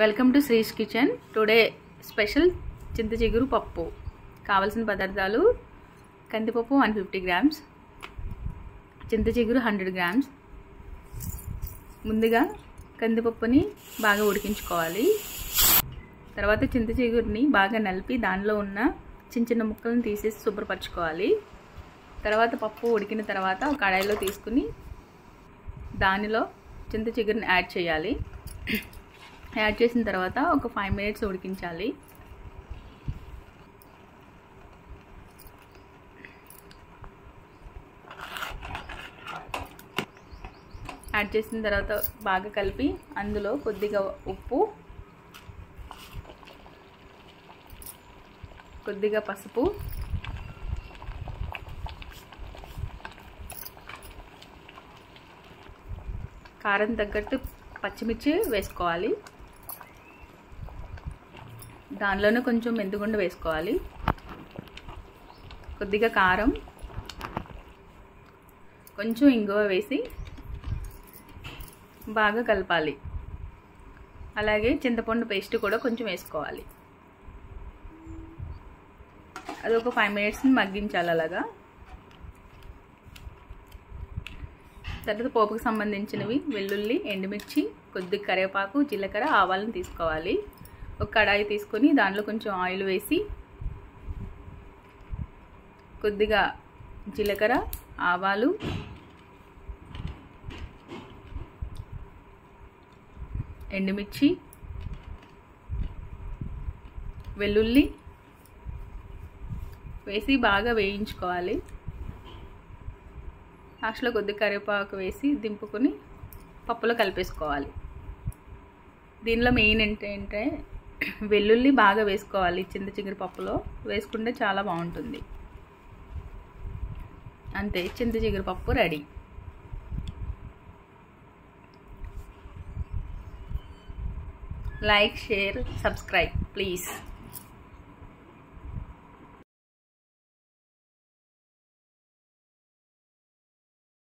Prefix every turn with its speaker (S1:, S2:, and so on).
S1: Welcome to శ్రీస్ kitchen. Today special చింత చిగురు పప్పు. కావాల్సిన పదార్థాలు: కందిపప్పు 150 గ్రామ్స్, చింత చిగురు 100 గ్రామ్స్. ముందుగా కందిపప్పుని బాగా ఉడికించుకోవాలి. తర్వాత చింత చిగురుని బాగా నలిపి దానిలో ఉన్న చిన్న చిన్న ముక్కలను తీసేసి శుభ్రపరచుకోవాలి. తర్వాత పప్పు ఉడికిన తర్వాత ఒక కడాయిలో తీసుకుని దానిలో చింత చిగురుని యాడ్ చేయాలి. యాడ్ చేసిన తర్వాత ఒక 5 మినిట్స్ ఉడికించాలి. యాడ్ చేసిన తర్వాత బాగా కలిపి అందులో కొద్దిగా ఉప్పు, కొద్దిగా పసుపు, కారం తగ్గట్టు పచ్చిమిర్చి వేసుకోవాలి. దానిలోనే కొంచెం మెంతిగుండ వేసుకోవాలి. కొద్దిగా కారం, కొంచెం ఇంగువ వేసి బాగా కలపాలి. అలాగే చింతపండు పేస్ట్ కూడా కొంచెం వేసుకోవాలి. అది ఒక 5 మినిట్స్ని మగ్గించాలి. అలాగా తర్వాత పోపుకు సంబంధించినవి వెల్లుల్లి, ఎండుమిర్చి, కొద్దిగా కరివేపాకు, జీలకర్ర, ఆవాలను తీసుకోవాలి. ఒక కడాయి తీసుకొని దాంట్లో కొంచెం ఆయిల్ వేసి కొద్దిగా జీలకర్ర, ఆవాలు, ఎండుమిర్చి, వెల్లుల్లి వేసి బాగా వేయించుకోవాలి. లాస్ట్లో కొద్దిగా కరివేపాకు వేసి దింపుకొని పప్పులో కలిపేసుకోవాలి. దీనిలో మెయిన్ ఏంటంటే వెల్లుల్లి బాగా వేసుకోవాలి. చింత చిగురు పప్పులో వేసుకుంటే చాలా బాగుంటుంది. అంతే, చింత చిగురు పప్పు ready. Like, share, subscribe please.